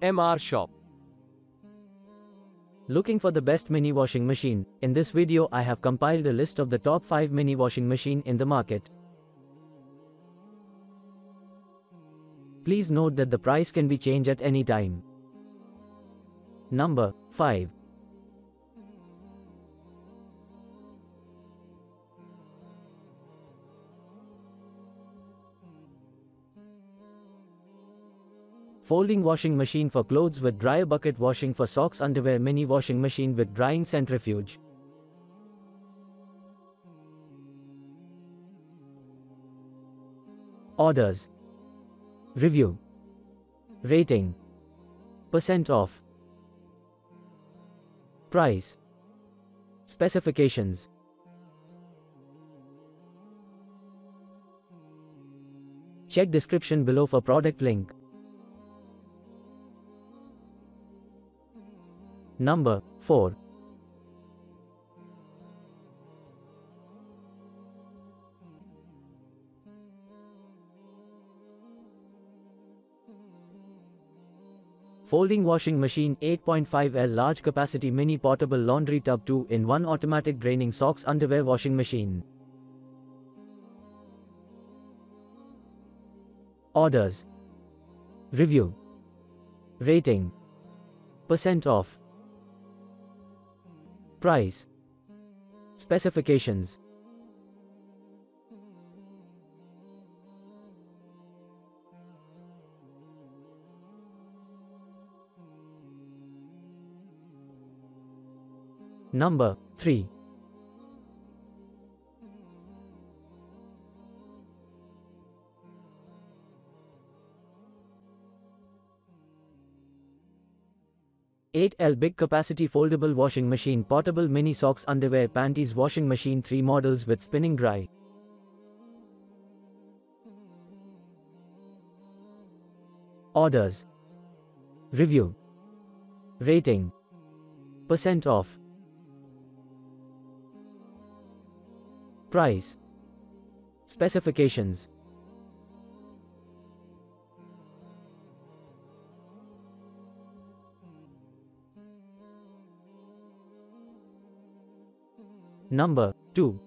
MR Shop. Looking for the best mini washing machine? In this video I have compiled a list of the top 5 mini washing machine in the market. Please note that the price can be changed at any time. Number 5. Folding washing machine for clothes with dryer, bucket washing for socks, underwear, mini washing machine with drying centrifuge. Orders. Review. Rating. Percent off. Price. Specifications. Check description below for product link. Number 4. Folding washing machine 8.5L large capacity mini portable laundry tub 2-in-1 automatic draining socks underwear washing machine. Orders. Review. Rating. Percent off. Price. Specifications. Number 3. (8L big capacity foldable washing machine portable mini socks underwear panties washing machine 3 models with spinning dry. Orders. Review. Rating. Percent off. Price. Specifications. Number 2.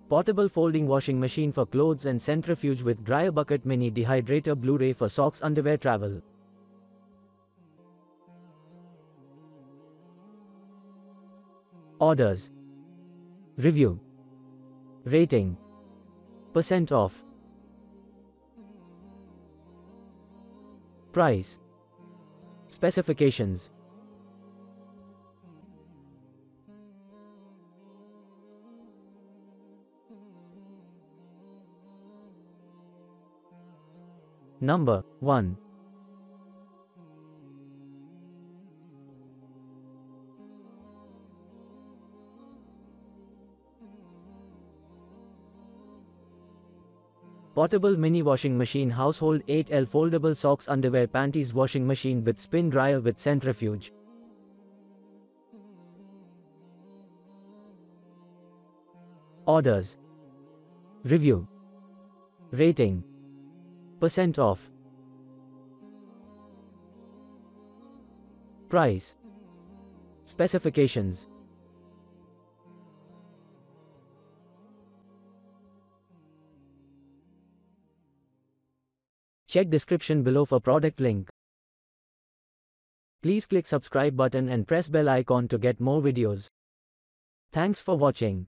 Portable folding washing machine for clothes and centrifuge with dryer bucket mini dehydrator Blu-ray for socks underwear travel. Orders. Review. Rating. Percent off. Price. Specifications. Number 1. Portable mini washing machine household 8L foldable socks underwear panties washing machine with spin dryer with centrifuge. Orders. Review. Rating. Percent off. Price. Specifications. Check description below for product link. Please click subscribe button and press bell icon to get more videos. Thanks for watching.